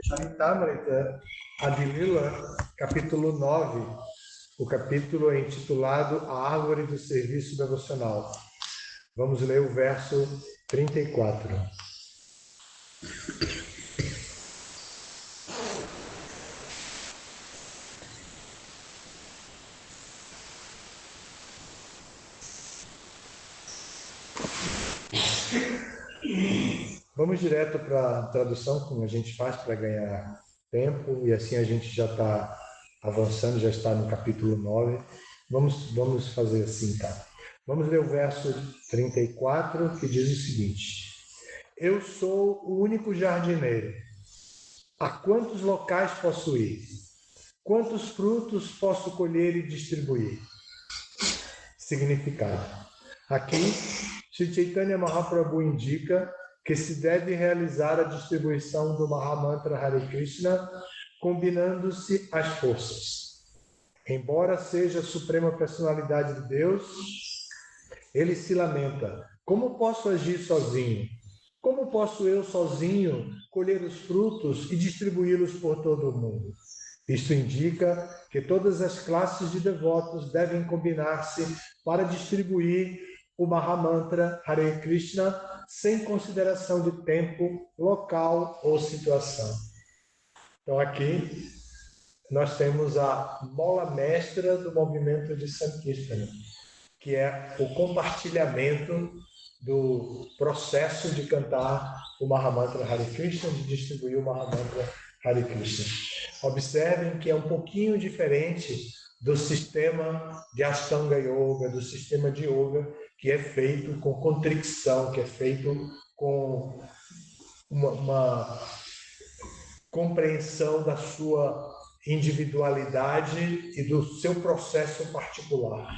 Charitamrita Adilila, capítulo 9. O capítulo é intitulado A Árvore do Serviço Devocional. Vamos ler o verso 34. Vamos direto para a tradução, como a gente faz para ganhar tempo, e assim a gente já está avançando, já está no capítulo 9. Vamos fazer assim, tá? Vamos ler o verso 34, que diz o seguinte: Eu sou o único jardineiro. A quantos locais posso ir? Quantos frutos posso colher e distribuir? Significado. Aqui, Sri Chaitanya Mahaprabhu indica que se deve realizar a distribuição do Mahamantra Hare Krishna combinando-se as forças. Embora seja a suprema personalidade de Deus, ele se lamenta: como posso agir sozinho? Como posso eu sozinho colher os frutos e distribuí-los por todo o mundo? Isto indica que todas as classes de devotos devem combinar-se para distribuir o Mahamantra Hare Krishna sem consideração de tempo, local ou situação. Então aqui nós temos a mola mestra do movimento de Sankirtana, que é o compartilhamento do processo de cantar o Mahamantra Hare Krishna, de distribuir o Mahamantra Hare Krishna. Observem que é um pouquinho diferente do sistema de Ashtanga Yoga, do sistema de Yoga, que é feito com contrição, que é feito com uma compreensão da sua individualidade e do seu processo particular.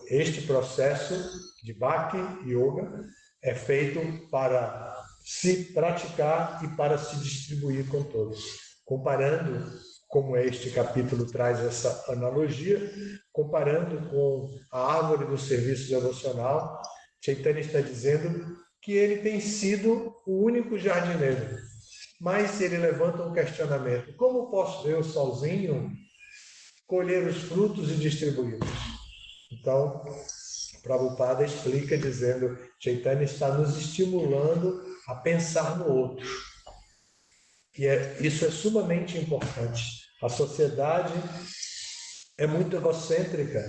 Este processo de Bhakti Yoga é feito para se praticar e para se distribuir com todos. Comparando, como este capítulo traz essa analogia, comparando com a árvore do serviço devocional, Chaitanya está dizendo que ele tem sido o único jardineiro. Mas ele levanta um questionamento: como posso eu sozinho colher os frutos e distribuí-los? Então, Prabhupada explica dizendo: Chaitanya está nos estimulando a pensar no outro. E isso é sumamente importante. A sociedade é muito egocêntrica,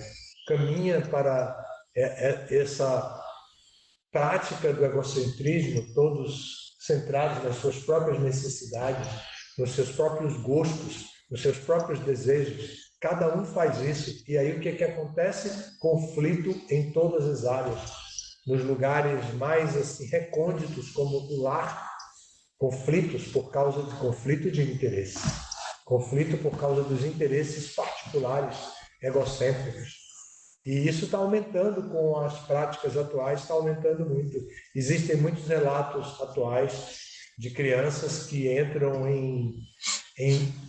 caminha para essa prática do egocentrismo, todos centrados nas suas próprias necessidades, nos seus próprios gostos, nos seus próprios desejos. Cada um faz isso. E aí o que acontece? Conflito em todas as áreas. Nos lugares mais assim recônditos, como o lar, conflitos por causa de conflito de interesse. Conflito por causa dos interesses particulares, egocêntricos. E isso está aumentando com as práticas atuais, está aumentando muito. Existem muitos relatos atuais de crianças que entram em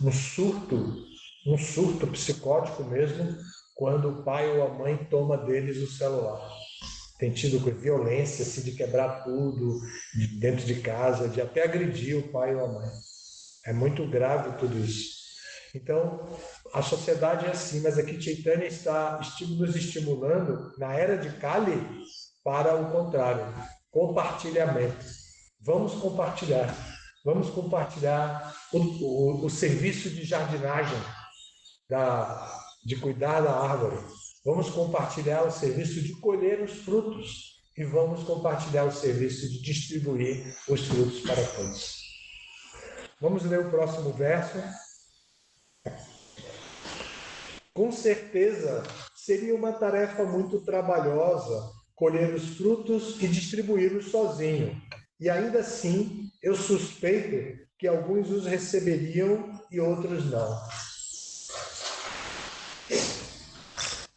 um surto psicótico mesmo, quando o pai ou a mãe toma deles o celular. Tem tido violência, assim, de quebrar tudo dentro de casa, de até agredir o pai ou a mãe. É muito grave tudo isso. Então, a sociedade é assim, mas aqui Chaitanya está nos estimulando, na era de Kali, para o contrário, compartilhamento. Vamos compartilhar o serviço de jardinagem, de cuidar da árvore. Vamos compartilhar o serviço de colher os frutos e vamos compartilhar o serviço de distribuir os frutos para todos. Vamos ler o próximo verso. Com certeza, seria uma tarefa muito trabalhosa colher os frutos e distribuí-los sozinho. E ainda assim, eu suspeito que alguns os receberiam e outros não.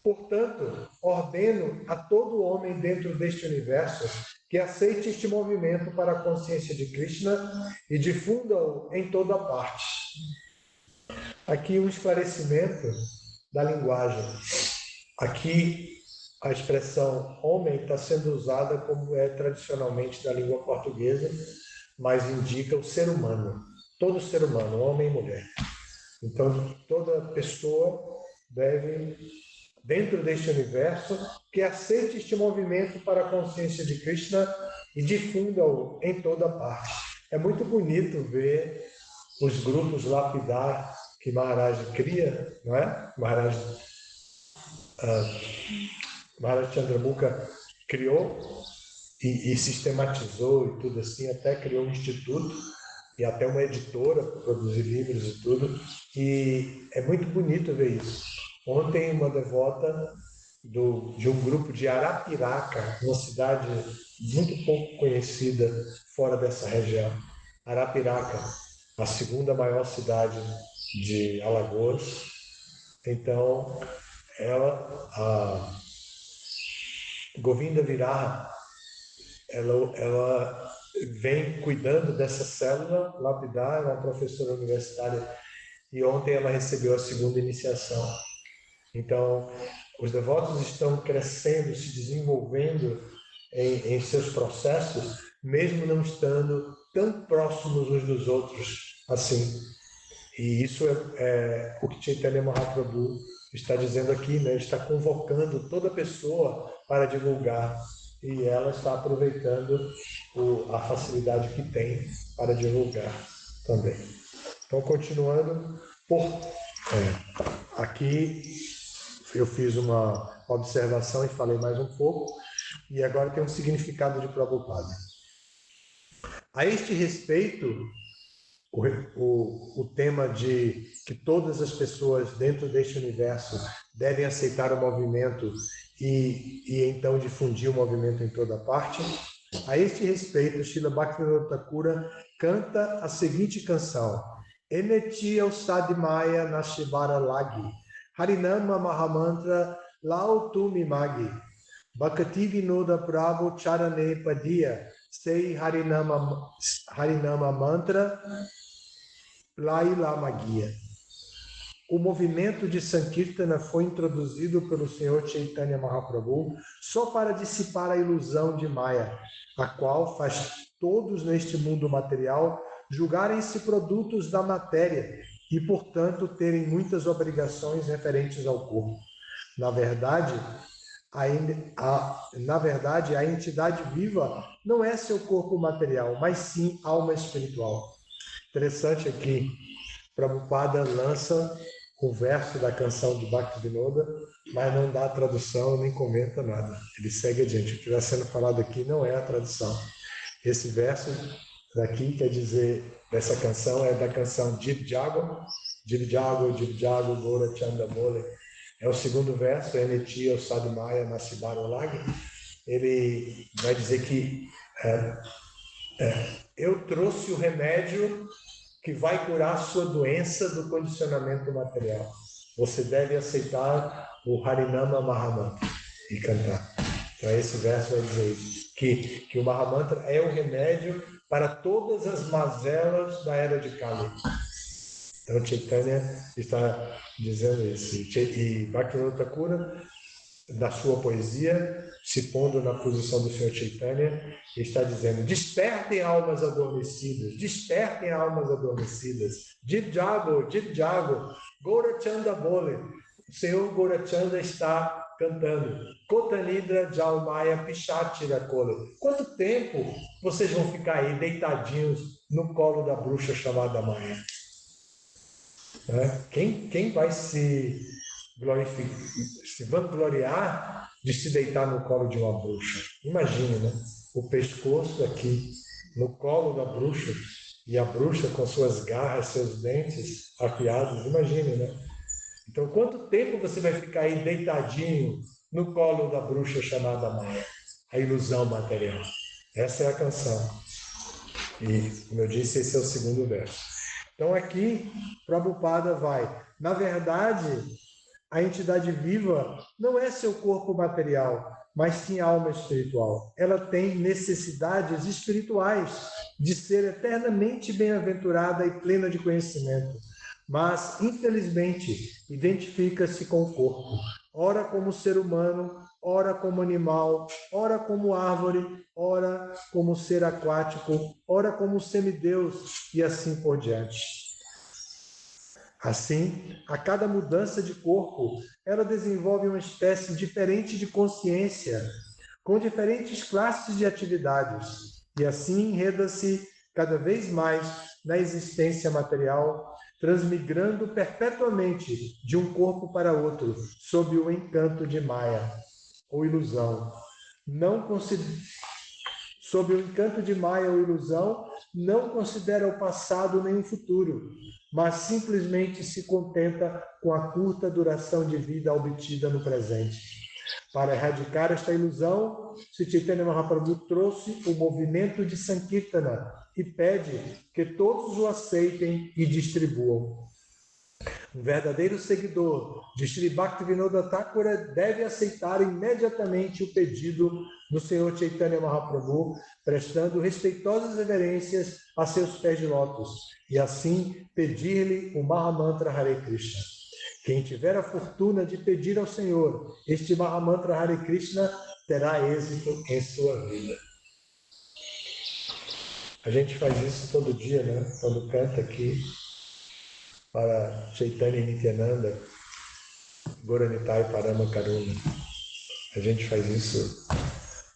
Portanto, ordeno a todo homem dentro deste universo que aceite este movimento para a consciência de Krishna e difunda-o em toda parte. Aqui um esclarecimento da linguagem. Aqui a expressão homem está sendo usada como é tradicionalmente na língua portuguesa, mas indica o ser humano. todo ser humano, homem e mulher. Então, toda pessoa deve, dentro deste universo, que aceite este movimento para a consciência de Krishna e difunda-o em toda parte. É muito bonito ver os grupos lapidar que Maharaj cria, não é? Maharaj Chandramukha criou e sistematizou e tudo assim, até criou um instituto e até uma editora para produzir livros e tudo. E é muito bonito ver isso. Ontem, uma devota de um grupo de Arapiraca, uma cidade muito pouco conhecida fora dessa região. Arapiraca, a segunda maior cidade de Alagoas. Então, a Govinda Viraha, ela vem cuidando dessa célula lapidar, é uma professora universitária, e ontem ela recebeu a segunda iniciação. Então, os devotos estão crescendo, se desenvolvendo em seus processos, mesmo não estando tão próximos uns dos outros assim. E isso é o que Chaitanya Mahaprabhu está dizendo aqui, né? Ele está convocando toda pessoa para divulgar e ela está aproveitando a facilidade que tem para divulgar também. Então, continuando, aqui eu fiz uma observação e falei mais um pouco, e agora tem um significado de Prabhupada. A este respeito, o tema de que todas as pessoas dentro deste universo devem aceitar o movimento e então difundir o movimento em toda parte. A este respeito, Srila Bhaktivinoda Thakura canta a seguinte canção: Eneti el Sadmaya Nashivara Lagi, Harinama Mahamantra Lau Tu Mimagi, Bhakti Vinoda Prabhu Charane Padia, Sei Harinama Mantra Lai Lamagia. O movimento de Sankirtana foi introduzido pelo Senhor Chaitanya Mahaprabhu só para dissipar a ilusão de Maya, a qual faz todos neste mundo material julgarem-se produtos da matéria e, portanto, terem muitas obrigações referentes ao corpo. Na verdade, a entidade viva não é seu corpo material, mas sim alma espiritual. Interessante aqui, Prabhupada lança o verso da canção de Bhaktivinoda, mas não dá a tradução, nem comenta nada. Ele segue adiante. O que está sendo falado aqui não é a tradução. Esse verso daqui quer dizer, dessa canção, é da canção Jib Jago, Gora Chanda Mole. É o segundo verso, Eneti el Sadmaya Nashivara Lagi. Ele vai dizer que eu trouxe o remédio que vai curar a sua doença do condicionamento material. Você deve aceitar o Harinama Mahamantra e cantar. Então esse verso vai dizer isso, que o Mahamantra é o remédio para todas as mazelas da era de Kali. Então Chaitanya está dizendo isso. E Bhaktivinoda Thakura, na sua poesia, se pondo na posição do Senhor Chaitanya, está dizendo: despertem almas adormecidas, Jib Jago, Gaurachanda Bole. O Senhor Gaurachanda está cantando: Kotanidra Jalmaya Pichatira Kole. Quanto tempo vocês vão ficar aí deitadinhos no colo da bruxa chamada Maya? Quem vai se vangloriar de se deitar no colo de uma bruxa? Imagine, né? O pescoço aqui no colo da bruxa e a bruxa com suas garras, seus dentes afiados. Imagine, né? Então, quanto tempo você vai ficar aí deitadinho no colo da bruxa chamada Maya? A ilusão material. Essa é a canção. E, como eu disse, esse é o segundo verso. Então, aqui, Prabhupada vai. Na verdade, a entidade viva não é seu corpo material, mas sim alma espiritual. Ela tem necessidades espirituais de ser eternamente bem-aventurada e plena de conhecimento. mas, infelizmente, identifica-se com o corpo, ora como ser humano, ora como animal, ora como árvore, ora como ser aquático, ora como semideus e assim por diante. Assim, a cada mudança de corpo, ela desenvolve uma espécie diferente de consciência, com diferentes classes de atividades, e assim enreda-se cada vez mais na existência material, transmigrando perpetuamente de um corpo para outro, sob o encanto de Maya, ou ilusão. Sob o encanto de Maya ou ilusão, não considera o passado nem o futuro, mas simplesmente se contenta com a curta duração de vida obtida no presente. Para erradicar esta ilusão, Sri Chaitanya Mahaprabhu trouxe o movimento de Sankirtana e pede que todos o aceitem e distribuam. Um verdadeiro seguidor de Sri Bhaktivinoda Thakura deve aceitar imediatamente o pedido do Senhor Chaitanya Mahaprabhu, prestando respeitosas reverências a seus pés de lótus, e assim pedir-lhe o Mahamantra Hare Krishna. Quem tiver a fortuna de pedir ao Senhor este Mahamantra Hare Krishna terá êxito em sua vida. A gente faz isso todo dia, né? Quando canta aqui para Chaitanya Nityananda, Gauranitai Parama Karuna. A gente faz isso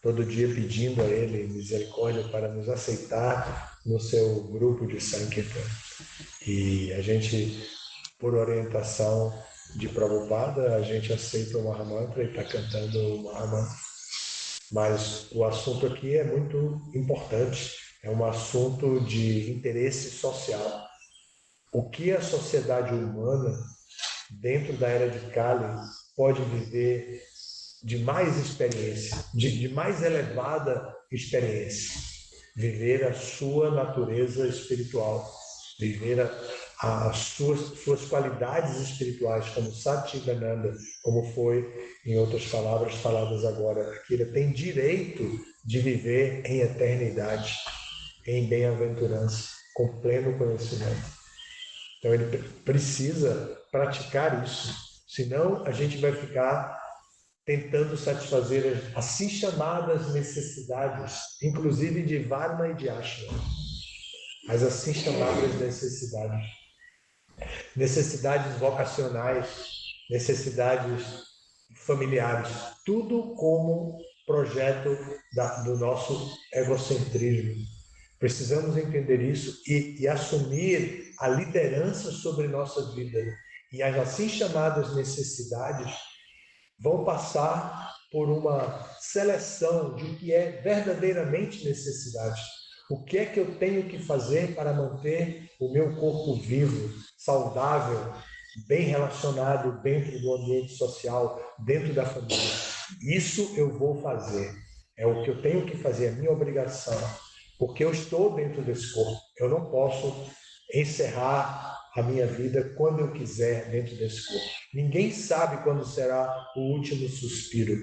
todo dia pedindo a Ele misericórdia para nos aceitar no seu grupo de Sankirtan. E a gente, por orientação de Prabhupada, a gente aceita o Mahamantra e está cantando o Mahamantra. Mas o assunto aqui é muito importante, é um assunto de interesse social. O que a sociedade humana, dentro da era de Kali, pode viver de mais experiência, de mais elevada experiência? Viver a sua natureza espiritual, viver as suas qualidades espirituais, como Satchidananda, como foi, em outras palavras faladas agora, que ele tem direito de viver em eternidade, em bem-aventurança, com pleno conhecimento. Então ele precisa praticar isso, senão a gente vai ficar tentando satisfazer as assim chamadas necessidades, inclusive de Varna e de Ashram, as assim chamadas necessidades vocacionais, necessidades familiares, tudo como projeto do nosso egocentrismo. Precisamos entender isso e assumir a liderança sobre nossa vida. E as assim chamadas necessidades vão passar por uma seleção de o que é verdadeiramente necessidade. O que é que eu tenho que fazer para manter o meu corpo vivo, saudável, bem relacionado dentro do ambiente social, dentro da família? Isso eu vou fazer. É o que eu tenho que fazer, é minha obrigação. Porque eu estou dentro desse corpo. Eu não posso encerrar a minha vida quando eu quiser dentro desse corpo. Ninguém sabe quando será o último suspiro.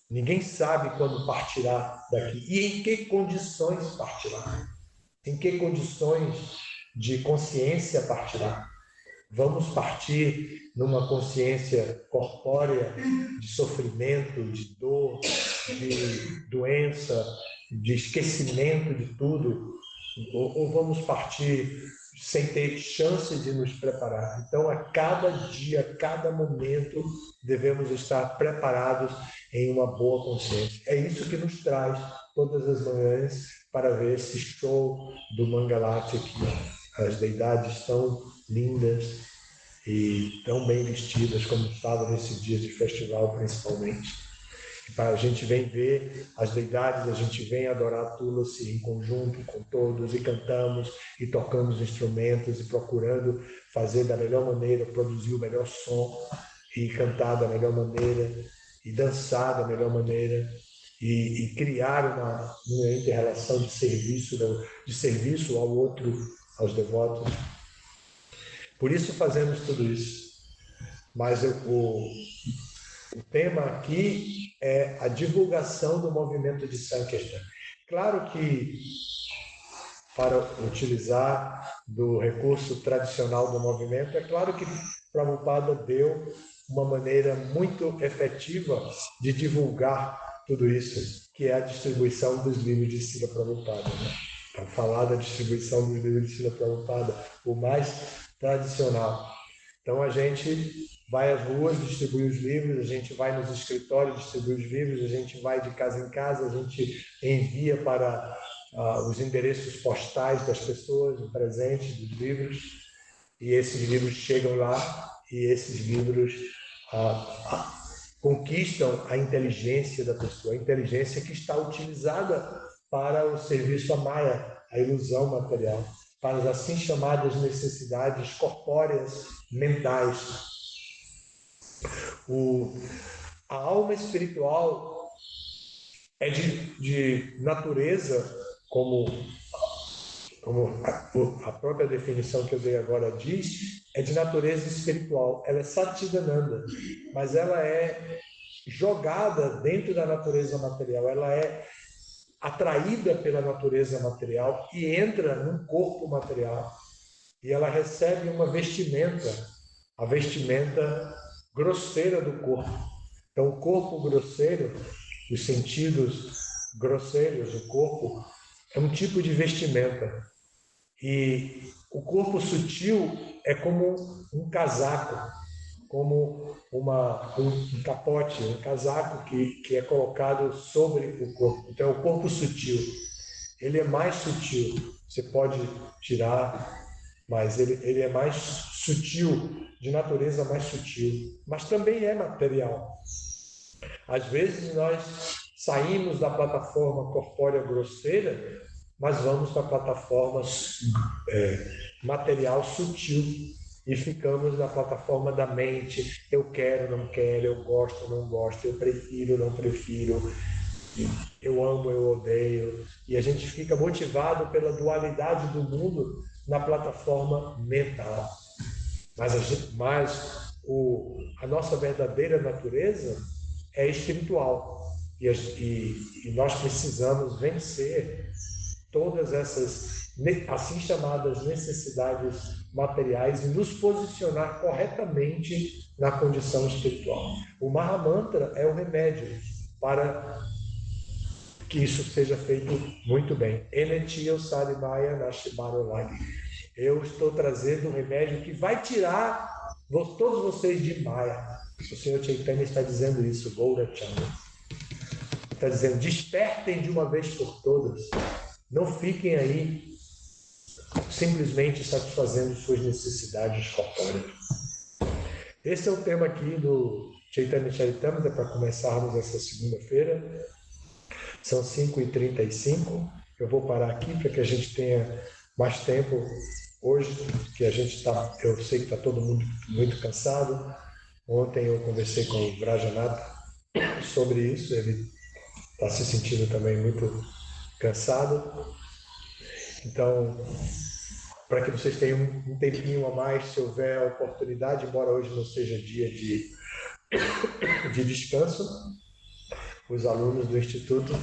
Ninguém sabe quando partirá daqui. E em que condições partirá? Em que condições de consciência partirá? Vamos partir numa consciência corpórea de sofrimento, de dor, de doença, de esquecimento de tudo? Ou vamos partir sem ter chance de nos preparar? Então, a cada dia, a cada momento, devemos estar preparados em uma boa consciência. É isso que nos traz todas as manhãs para ver esse show do Mangalati aqui. As deidades tão lindas e tão bem vestidas como estavam nesse dia de festival, principalmente. A gente vem ver as deidades, a gente vem adorar Tulasi em conjunto com todos e cantamos e tocamos instrumentos e procurando fazer da melhor maneira, produzir o melhor som e cantar da melhor maneira e dançar da melhor maneira e criar uma inter-relação de serviço ao outro, aos devotos. Por isso fazemos tudo isso. Mas o tema aqui é a divulgação do movimento de Sankirtan. Claro que, para utilizar do recurso tradicional do movimento. É claro que Prabhupada deu uma maneira muito efetiva de divulgar tudo isso, que é a distribuição dos livros de Srila Prabhupada, né? Para falar da distribuição dos livros de Srila Prabhupada, o mais tradicional. Então a gente vai às ruas distribuir os livros, a gente vai nos escritórios distribuir os livros, a gente vai de casa em casa, a gente envia para os endereços postais das pessoas o presente dos livros, e esses livros chegam lá e esses livros conquistam a inteligência da pessoa, a inteligência que está utilizada para o serviço à Maya, a ilusão material, para as assim chamadas necessidades corpóreas mentais. A alma espiritual é de natureza, como a própria definição que eu dei agora diz, é de natureza espiritual. Ela é Satchidananda, mas ela é jogada dentro da natureza material, ela é atraída pela natureza material e entra num corpo material. E ela recebe uma vestimenta, a vestimenta grosseira do corpo. Então, o corpo grosseiro, os sentidos grosseiros do corpo, é um tipo de vestimenta. E o corpo sutil é como um casaco, como um capote, um casaco que é colocado sobre o corpo. Então, o corpo sutil, ele é mais sutil. Você pode tirar, mas ele é mais sutil, de natureza mais sutil. Mas também é material. Às vezes, nós saímos da plataforma corpórea grosseira, mas vamos para a plataforma material sutil e ficamos na plataforma da mente. Eu quero, não quero, eu gosto, não gosto, eu prefiro, não prefiro, eu amo, eu odeio. E a gente fica motivado pela dualidade do mundo na plataforma mental. Mas a nossa verdadeira natureza é espiritual. E nós precisamos vencer todas essas assim chamadas necessidades materiais e nos posicionar corretamente na condição espiritual. O Mahamantra é o remédio para que isso seja feito muito bem. Enetio Sarimaya Nashimarolag. Eu estou trazendo um remédio que vai tirar todos vocês de Maya. O Senhor Chaitanya está dizendo isso, Gaurachandra. Está dizendo, despertem de uma vez por todas. Não fiquem aí simplesmente satisfazendo suas necessidades corpóreas. Esse é o tema aqui do Chaitanya Charitamrita para começarmos essa segunda-feira. São 5h35. Eu vou parar aqui para que a gente tenha mais tempo hoje, que a gente está, eu sei que está todo mundo muito cansado. Ontem eu conversei com o Vrajanatha sobre isso, ele está se sentindo também muito cansado. Então, para que vocês tenham um tempinho a mais, se houver oportunidade, embora hoje não seja dia de descanso, os alunos do Instituto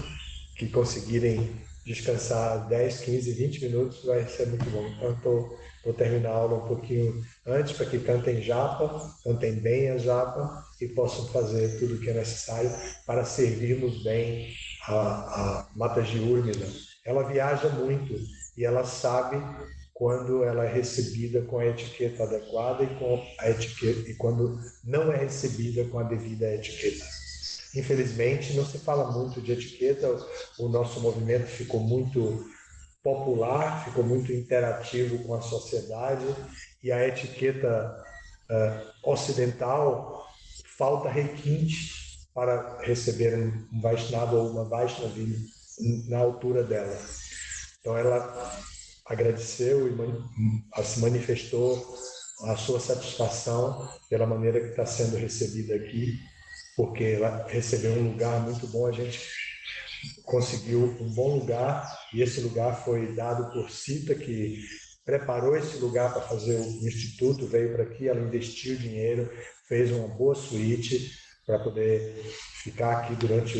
que conseguirem descansar 10, 15, 20 minutos vai ser muito bom. Então, vou terminar a aula um pouquinho antes para que cantem japa, cantem bem a japa e possam fazer tudo o que é necessário para servirmos bem a Mataji Urmila. Ela viaja muito e ela sabe quando ela é recebida com a etiqueta adequada e quando não é recebida com a devida etiqueta. Infelizmente, não se fala muito de etiqueta, o nosso movimento ficou muito popular, ficou muito interativo com a sociedade e a etiqueta ocidental falta requinte para receber um Vaishnava ou uma Vaishnavini na altura dela. Então ela agradeceu e se manifestou a sua satisfação pela maneira que está sendo recebida aqui, porque ela recebeu um lugar muito bom, a gente conseguiu um bom lugar e esse lugar foi dado por Sita, que preparou esse lugar para fazer o instituto, veio para aqui, ela investiu dinheiro, fez uma boa suíte para poder ficar aqui durante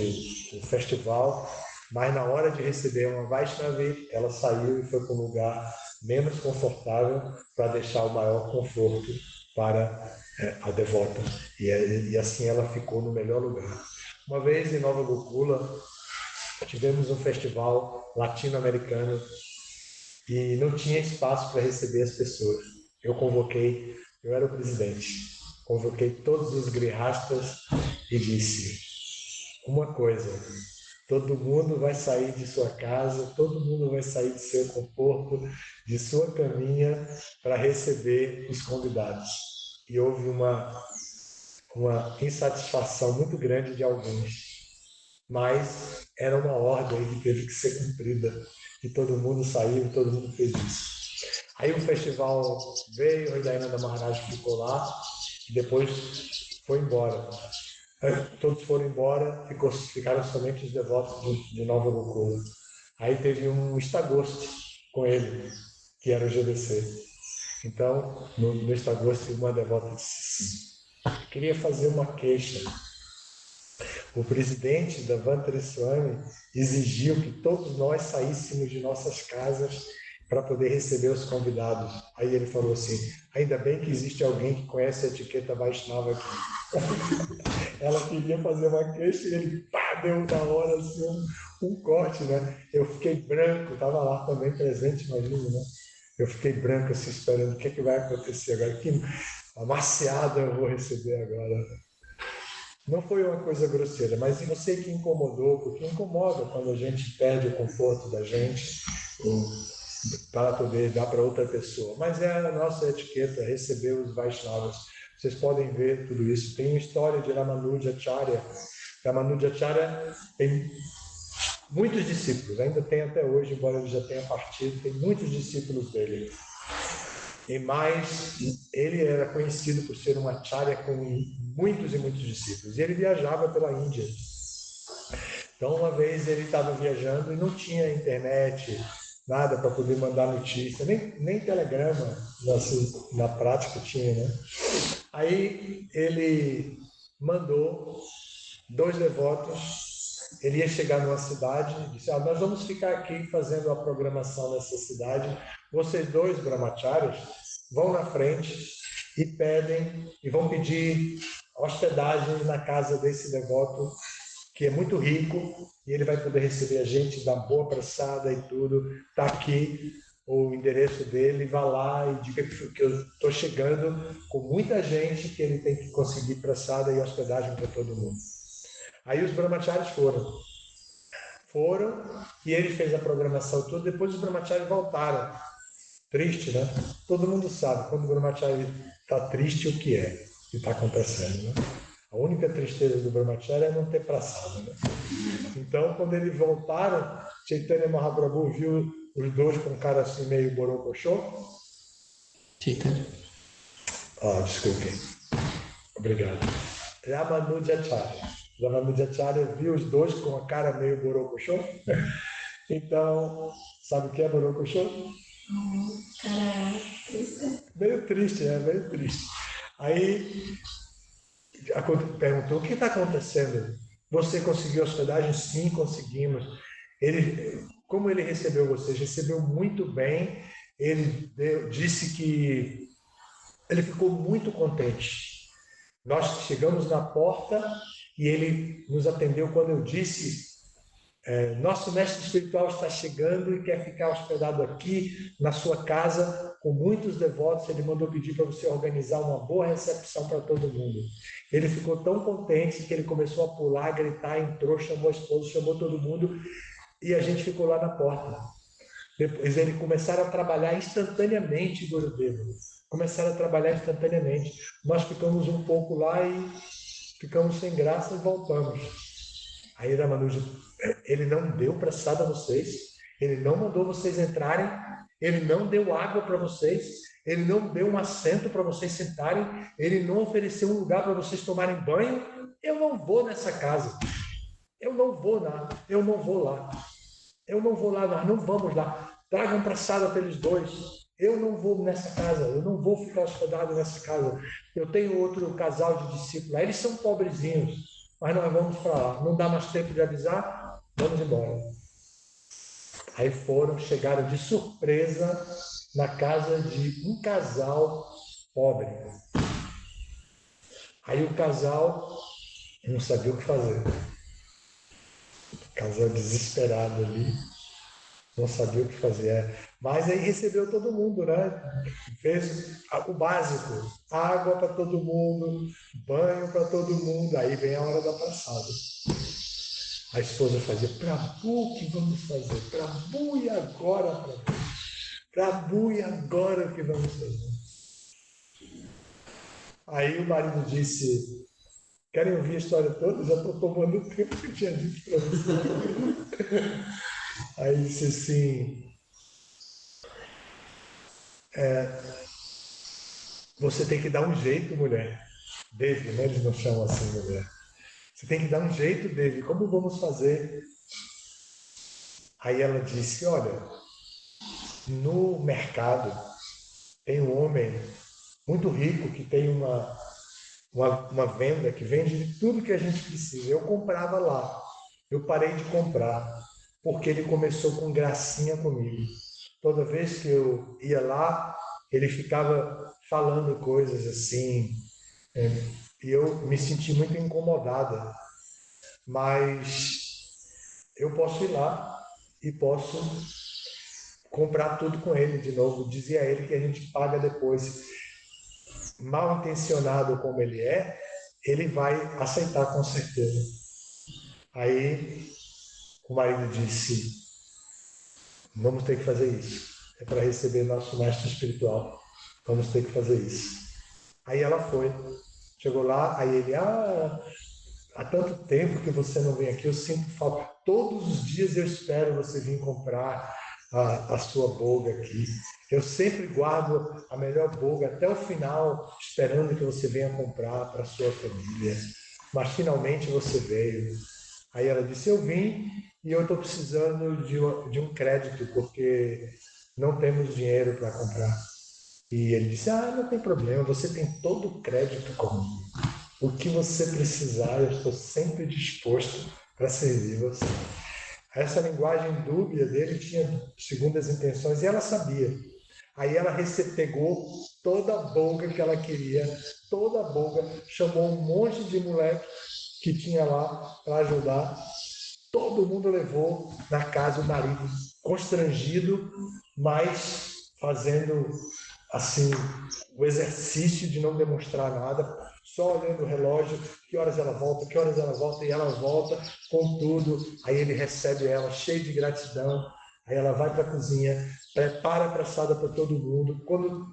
o festival, mas na hora de receber uma Vaishnavi, ela saiu e foi para um lugar menos confortável para deixar o maior conforto para a devota. E assim ela ficou no melhor lugar. Uma vez em Nova Gokula, tivemos um festival latino-americano e não tinha espaço para receber as pessoas. Eu era o presidente, convoquei todos os grihastas e disse uma coisa: todo mundo vai sair de sua casa, todo mundo vai sair de seu conforto, de sua caminha para receber os convidados. E houve uma insatisfação muito grande de alguns, mas era uma ordem que teve que ser cumprida. E todo mundo saiu, todo mundo fez isso. Aí o festival veio, o Hridayananda Maharaj ficou lá e depois foi embora. Todos foram embora, ficaram somente os devotos de Nova Gokula. Aí teve um Stagoste com ele, que era o GBC. Então, no Stagoste, uma devota disse assim: queria fazer uma queixa. O presidente da Vantari Swami exigiu que todos nós saíssemos de nossas casas para poder receber os convidados. Aí ele falou assim: ainda bem que existe alguém que conhece a etiqueta Vaishnava aqui. Ela queria fazer uma queixa e ele deu na hora assim, um corte, né? Eu fiquei branco, estava lá também presente, imagina, né? Eu fiquei branco assim, esperando o que vai acontecer agora. Que amaciada eu vou receber agora. Não foi uma coisa grosseira, mas eu sei que incomodou, porque incomoda quando a gente perde o conforto da gente para poder dar para outra pessoa. Mas é a nossa etiqueta, receber os Vaishnavas. Vocês podem ver tudo isso. Tem uma história de Ramanujacharya. Ramanujacharya tem muitos discípulos, ainda tem até hoje, embora ele já tenha partido, tem muitos discípulos dele. E mais, ele era conhecido por ser um acharya com muitos e muitos discípulos. E ele viajava pela Índia. Então, uma vez ele estava viajando e não tinha internet, nada para poder mandar notícia, nem telegrama na prática tinha, né? Aí ele mandou 2 devotos. Ele ia chegar numa cidade e disse: nós vamos ficar aqui fazendo a programação nessa cidade. Vocês 2 brahmacharis vão na frente e pedem e vão pedir hospedagem na casa desse devoto que é muito rico e ele vai poder receber a gente, dar boa pressada e tudo. Está aqui o endereço dele, vá lá e diga que eu estou chegando com muita gente, que ele tem que conseguir pressada e hospedagem para todo mundo. Aí os brahmacharis foram e ele fez a programação toda. Depois os brahmacharis voltaram. Triste, né? Todo mundo sabe quando o brahmachari está triste o que é que está acontecendo, né? A única tristeza do brahmacharya é não ter praçada, né? Então, quando eles voltaram, Chaitanya Mahaprabhu viu os 2 com cara assim meio borocochô. Chaitanya. Desculpem. Obrigado. Ramanujacharya viu os 2 com a cara meio borocochô. Então, sabe o que é borocochô? Cara, triste. Meio triste, meio triste. Aí perguntou: o que está acontecendo? Você conseguiu hospedagem? Sim, conseguimos. Como ele recebeu vocês? Recebeu muito bem. Ele disse que ele ficou muito contente. Nós chegamos na porta e ele nos atendeu quando eu disse: nosso mestre espiritual está chegando e quer ficar hospedado aqui na sua casa com muitos devotos. Ele mandou pedir para você organizar uma boa recepção para todo mundo. Ele ficou tão contente que ele começou a pular, gritar, entrou, chamou a esposa, chamou todo mundo e a gente ficou lá na porta. Depois eles começaram a trabalhar instantaneamente, Gurudeva. Começaram a trabalhar instantaneamente. Nós ficamos um pouco lá e ficamos sem graça e voltamos. Aí Ramanuja, ele não deu pressada a vocês, ele não mandou vocês entrarem, ele não deu água para vocês, ele não deu um assento para vocês sentarem, ele não ofereceu um lugar para vocês tomarem banho. Eu não vou nessa casa. Eu não vou lá. Eu não vou lá. Eu não vou lá, nós não vamos lá. Tragam pressada para eles 2. Eu não vou nessa casa, eu não vou ficar hospedado nessa casa. Eu tenho outro casal de discípulos lá, eles são pobrezinhos, mas nós vamos para lá. Não dá mais tempo de avisar, vamos embora. Aí chegaram de surpresa na casa de um casal pobre. Aí o casal não sabia o que fazer. O casal desesperado ali, não sabia o que fazer. Mas aí recebeu todo mundo, né? Fez o básico, água para todo mundo, banho para todo mundo. Aí vem a hora da passada. A esposa fazia, Prabhu, o que vamos fazer? Prabhu, e agora, Prabhu? Prabhu, e agora o que vamos fazer? Aí o marido disse, querem ouvir a história toda? Já estou tomando o tempo que eu tinha dito para vocês. Aí disse assim, você tem que dar um jeito, mulher. Dave, né? Eles não chamam assim, mulher. Você tem que dar um jeito, Dave. Como vamos fazer? Aí ela disse, olha, no mercado tem um homem muito rico que tem uma venda que vende tudo que a gente precisa. Eu comprava lá. Eu parei de comprar porque ele começou com gracinha comigo. Toda vez que eu ia lá, ele ficava falando coisas assim, e eu me senti muito incomodada. Mas eu posso ir lá e posso comprar tudo com ele de novo. Dizia a ele que a gente paga depois. Mal intencionado como ele é, ele vai aceitar com certeza. Aí o marido disse, vamos ter que fazer isso. É para receber nosso mestre espiritual. Vamos ter que fazer isso. Aí ela foi. Chegou lá, aí ele, há tanto tempo que você não vem aqui, eu sinto falta. Todos os dias eu espero você vir comprar a sua bolga aqui. Eu sempre guardo a melhor bolga até o final, esperando que você venha comprar para a sua família. Mas finalmente você veio. Aí ela disse, eu vim e eu estou precisando de um crédito, porque não temos dinheiro para comprar. E ele disse, não tem problema, você tem todo o crédito comigo. O que você precisar, eu estou sempre disposto para servir você. Essa linguagem dúbia dele tinha segundas intenções e ela sabia. Aí ela pegou toda a bolga que ela queria, toda a bolga, chamou um monte de moleque que tinha lá para ajudar. Todo mundo levou na casa o marido constrangido, mas fazendo assim o exercício de não demonstrar nada, só olhando o relógio, que horas ela volta, e ela volta com tudo. Aí ele recebe ela cheio de gratidão. Aí ela vai para a cozinha, prepara a praçada para todo mundo.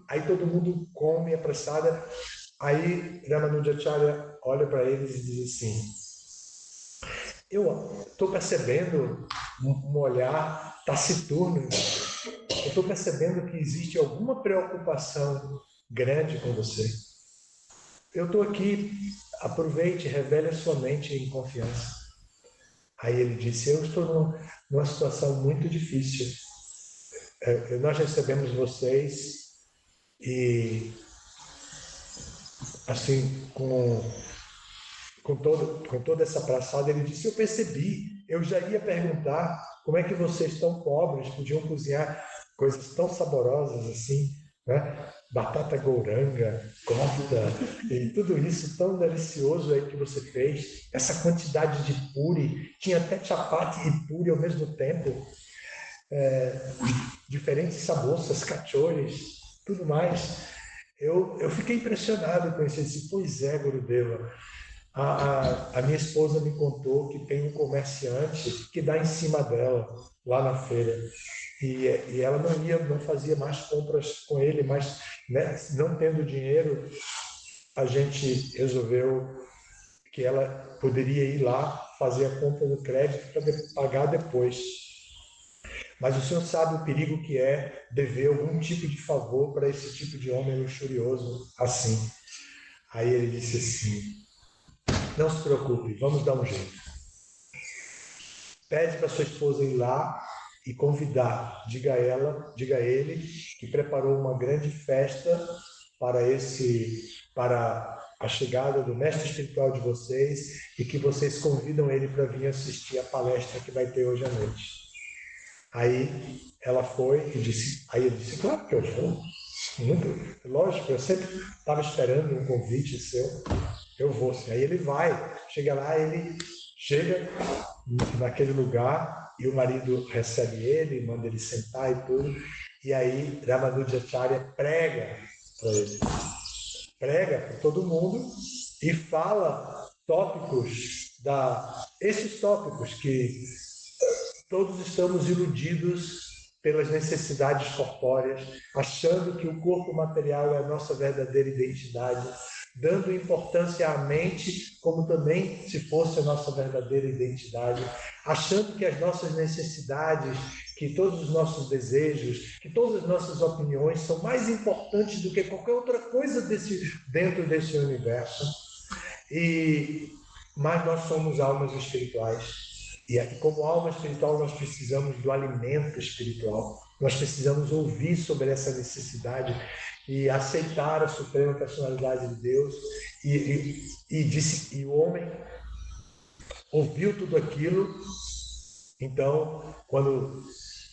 Aí todo mundo come a praçada. Aí Ramanujacharya olha para eles e diz assim, eu estou percebendo um olhar taciturno. Eu estou percebendo que existe alguma preocupação grande com você. Eu estou aqui, aproveite, revele a sua mente em confiança. Aí ele disse, eu estou numa situação muito difícil. Nós recebemos vocês e, assim, com toda essa praçada, ele disse, eu percebi, eu já ia perguntar como é que vocês tão pobres podiam cozinhar coisas tão saborosas assim, né? Batata gouranga, kofta, e tudo isso tão delicioso aí que você fez, essa quantidade de puri, tinha até chapati e puri ao mesmo tempo, diferentes sabores, cachorros, tudo mais. Eu fiquei impressionado com isso, eu disse, pois é, Gurudeva, a minha esposa me contou que tem um comerciante que dá em cima dela, lá na feira. E ela não fazia mais compras com ele, mas, né, não tendo dinheiro, a gente resolveu que ela poderia ir lá fazer a compra do crédito para pagar depois. Mas o senhor sabe o perigo que é dever algum tipo de favor para esse tipo de homem luxurioso assim. Aí ele disse assim, não se preocupe, vamos dar um jeito. Pede para sua esposa ir lá e convidar, diga a ele que preparou uma grande festa para a chegada do mestre espiritual de vocês e que vocês convidam ele para vir assistir a palestra que vai ter hoje à noite. Aí ela foi e disse, aí ele disse, claro que eu vou. Muito, lógico, eu sempre estava esperando um convite seu, eu vou sim. Aí ele vai, chega lá, ele chega naquele lugar e o marido recebe ele, manda ele sentar e tudo, e aí Ramanujacharya prega para ele, prega para todo mundo e fala esses tópicos que todos estamos iludidos pelas necessidades corpóreas, achando que o corpo material é a nossa verdadeira identidade, dando importância à mente como também se fosse a nossa verdadeira identidade, achando que as nossas necessidades, que todos os nossos desejos, que todas as nossas opiniões são mais importantes do que qualquer outra coisa dentro desse universo. Mas nós somos almas espirituais. E como alma espiritual, nós precisamos do alimento espiritual. Nós precisamos ouvir sobre essa necessidade e aceitar a suprema personalidade de Deus. E o homem ouviu tudo aquilo, então,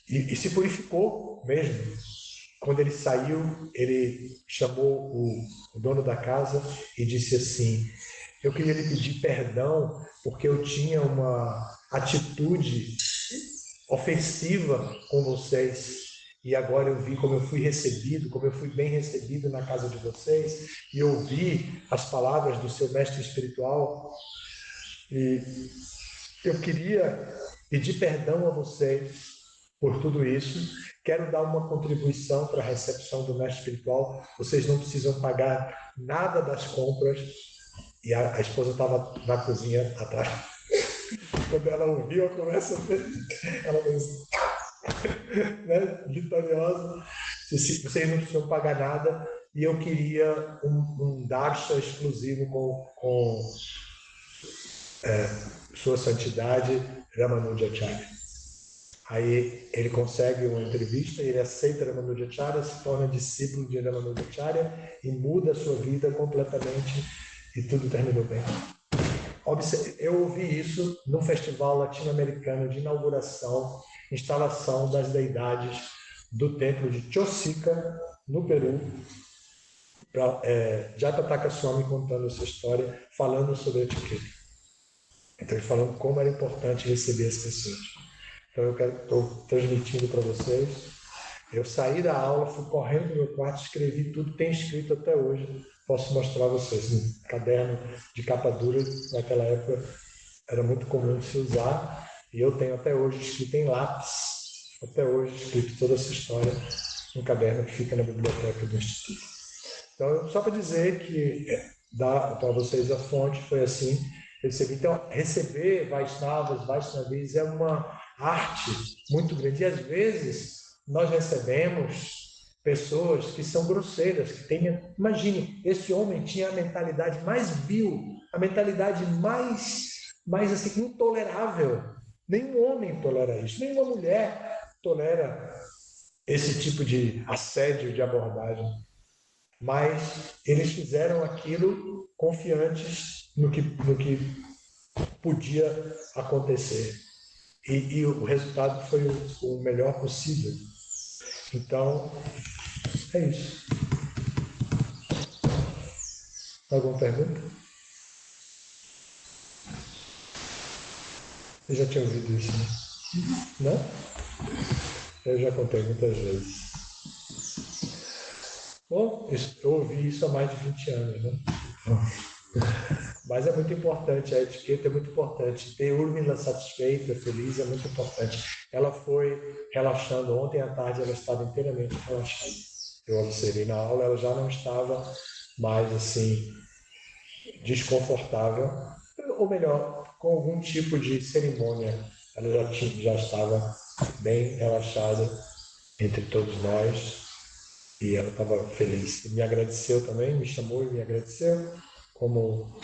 e se purificou mesmo. Quando ele saiu, ele chamou o dono da casa e disse assim: eu queria lhe pedir perdão porque eu tinha uma atitude ofensiva com vocês e agora eu vi como eu fui recebido, como eu fui bem recebido na casa de vocês e ouvi as palavras do seu mestre espiritual e eu queria pedir perdão a vocês por tudo isso. Quero dar uma contribuição para a recepção do mestre espiritual. Vocês não precisam pagar nada das compras. E a esposa estava na cozinha atrás. Quando ela ouviu a conversa, ela fez, né, vitoriosa, disse: vocês não precisam pagar nada e eu queria um darsha exclusivo com Sua Santidade Ramanujacharya. Aí ele consegue uma entrevista, ele aceita Ramanujacharya, se torna discípulo de Ramanujacharya e muda a sua vida completamente e tudo terminou bem. Eu ouvi isso no Festival Latino-Americano de inauguração, instalação das deidades do templo de Chosica, no Peru, Jatataka Swami contando essa história, falando sobre etiqueta. Então, ele falando como era importante receber as pessoas. Então, estou transmitindo para vocês. Eu saí da aula, fui correndo no meu quarto, escrevi tudo, tem escrito até hoje. Posso mostrar a vocês. Um caderno de capa dura, naquela época era muito comum de se usar. E eu tenho até hoje escrito em lápis, até hoje escrito toda essa história, um caderno que fica na biblioteca do Instituto. Então, só para dizer que dar para vocês a fonte foi assim. Então, receber Vaishnavis é uma arte muito grande. E às vezes nós recebemos pessoas que são grosseiras, que têm... Imagine, esse homem tinha a mentalidade mais vil, a mentalidade mais assim, intolerável. Nenhum homem tolera isso, nenhuma mulher tolera esse tipo de assédio, de abordagem. Mas eles fizeram aquilo confiantes no que podia acontecer. E o resultado foi o melhor possível. Então, é isso. Alguma pergunta? Eu já tinha ouvido isso, né? Não? Eu já contei muitas vezes. Bom, eu ouvi isso há mais de 20 anos, né? Mas é muito importante, a etiqueta é muito importante. Ter Urmila satisfeita, feliz, é muito importante. Ela foi relaxando. Ontem à tarde ela estava inteiramente relaxada. Eu observei na aula, ela já não estava mais assim desconfortável, ou melhor, com algum tipo de cerimônia. Ela já estava bem relaxada entre todos nós e ela estava feliz. Me agradeceu também, me chamou e me agradeceu como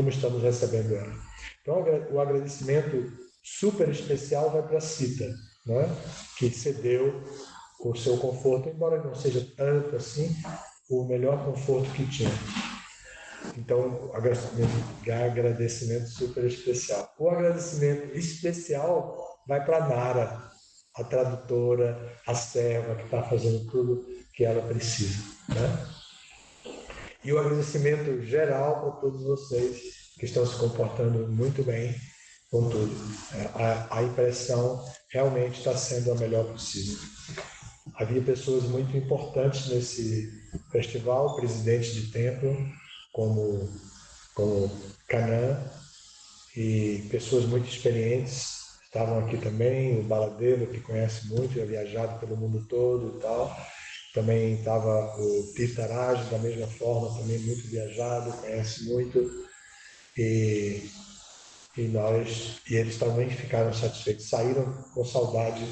estamos recebendo ela. Então, o agradecimento super especial vai para a Sita, não é? Que cedeu o seu conforto, embora não seja tanto assim, o melhor conforto que tinha. Então, agradecimento super especial. O agradecimento especial vai para a Nara, a tradutora, a serva que está fazendo tudo que ela precisa, né? E o agradecimento geral para todos vocês que estão se comportando muito bem com tudo. A impressão realmente está sendo a melhor possível. Havia pessoas muito importantes nesse festival, presidente de templo, como Canan, e pessoas muito experientes estavam aqui também, o Baladeiro, que conhece muito, já viajado pelo mundo todo e tal. Também estava o Tirtharaj, da mesma forma, também muito viajado, conhece muito. E eles também ficaram satisfeitos, saíram com saudade.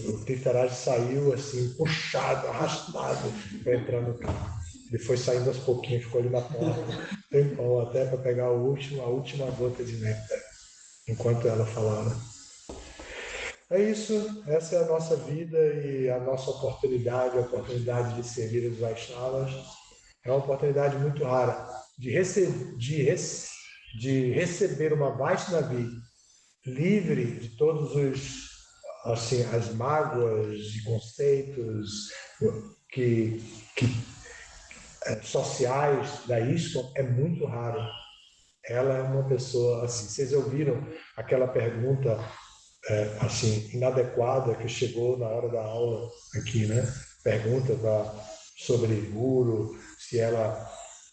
O Tirtharaj saiu assim, puxado, arrastado para entrar no carro. Ele foi saindo aos pouquinhos, ficou ali na porta, tempão até para pegar a última gota de néctar, enquanto ela falava. É isso, essa é a nossa vida e a nossa oportunidade, a oportunidade de servir os Vaishnavas. É uma oportunidade muito rara de receber uma Vaishnavi livre de todos as mágoas e conceitos sociais da ISKCON, é muito raro. Ela é uma pessoa assim. Vocês ouviram aquela pergunta assim inadequada que chegou na hora da aula aqui, né? Pergunta sobre Guru,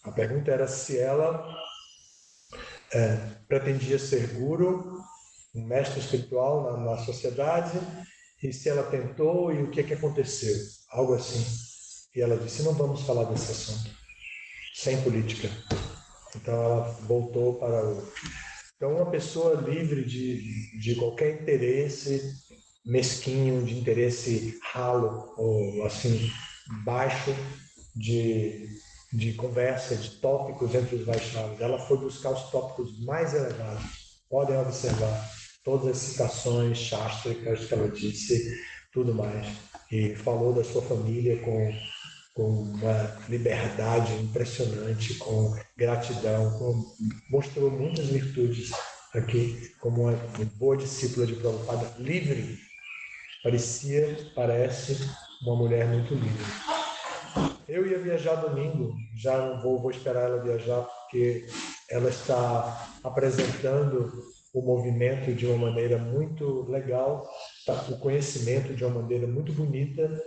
a pergunta era se ela pretendia ser Guru, um mestre espiritual na sociedade, e se ela tentou e o que aconteceu, algo assim. E ela disse: não vamos falar desse assunto, sem política. Então ela voltou para o... Então, uma pessoa livre de qualquer interesse mesquinho, de interesse ralo ou assim baixo de conversa, de tópicos entre os Vaishnavas. Ela foi buscar os tópicos mais elevados. Podem observar todas as citações chástricas que ela disse, tudo mais. E falou da sua família com uma liberdade impressionante, com gratidão, mostrou muitas virtudes aqui, como uma boa discípula de Prabhupada, livre. Parece uma mulher muito livre. Eu ia viajar domingo, já não vou esperar ela viajar, porque ela está apresentando o movimento de uma maneira muito legal, o conhecimento de uma maneira muito bonita,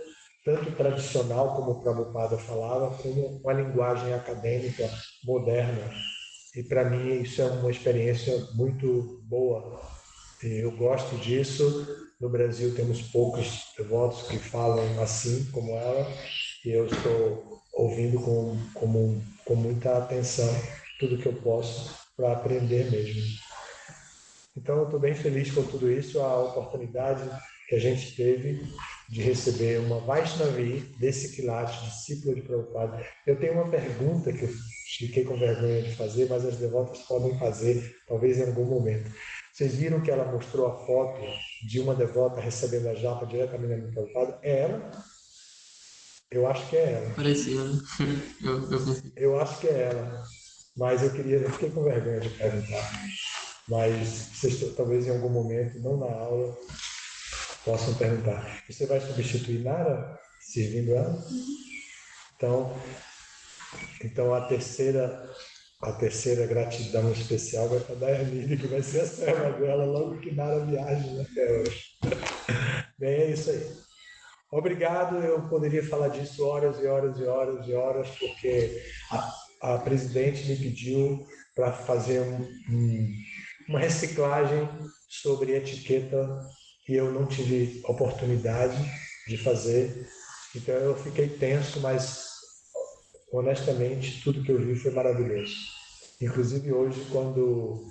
tanto tradicional, como o Prabhupada falava, como uma linguagem acadêmica moderna. E para mim isso é uma experiência muito boa. Eu gosto disso. No Brasil temos poucos devotos que falam assim como ela, e eu estou ouvindo com muita atenção tudo que eu posso para aprender mesmo. Então eu estou bem feliz com tudo isso, a oportunidade que a gente teve de receber uma Vaishnavi desse quilate, discípula de Prabhupada. Eu tenho uma pergunta que eu fiquei com vergonha de fazer, mas as devotas podem fazer, talvez em algum momento. Vocês viram que ela mostrou a foto de uma devota recebendo a japa diretamente do Prabhupada? É ela? Eu acho que é ela. Parecia, né? Eu acho que é ela. Mas eu fiquei com vergonha de perguntar. Mas vocês talvez em algum momento, não na aula, possam perguntar. Você vai substituir Nara servindo ela? Então a terceira gratidão especial vai para a Hermínia, que vai ser a serva dela logo que Nara viaja, né? Bem, é isso aí. Obrigado, eu poderia falar disso horas e horas e horas e horas, porque a presidente me pediu para fazer uma reciclagem sobre etiqueta e eu não tive oportunidade de fazer, então eu fiquei tenso, mas honestamente tudo que eu vi foi maravilhoso. Inclusive hoje, quando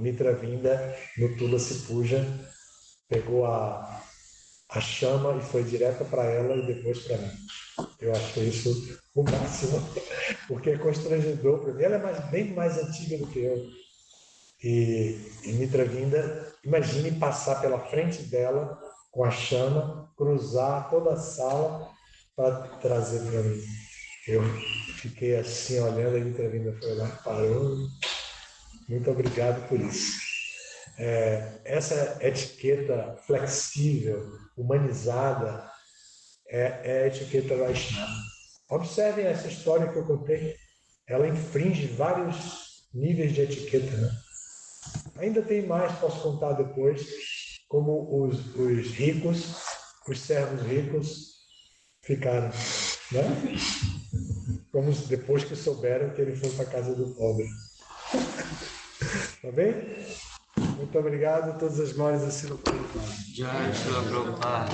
Mitra Vinda no Tulasi Puja pegou a chama e foi direto para ela e depois para mim. Eu acho isso o máximo, porque é constrangedor para mim. Ela é bem mais antiga do que eu. E Mitra Vinda, imagine passar pela frente dela com a chama, cruzar toda a sala para trazer para mim. Eu fiquei assim olhando, a Mitravinda foi lá, parou. Muito obrigado por isso. Essa etiqueta flexível, humanizada, é a etiqueta Vaishnava. Observem essa história que eu contei. Ela infringe vários níveis de etiqueta, né? Ainda tem mais, posso contar depois, como os ricos, os servos ricos ficaram, né? Como depois que souberam que ele foi para a casa do pobre. Tá bem? Muito obrigado. Todas as glórias a Srila Prabhupada. Jai Shila Prabhupada.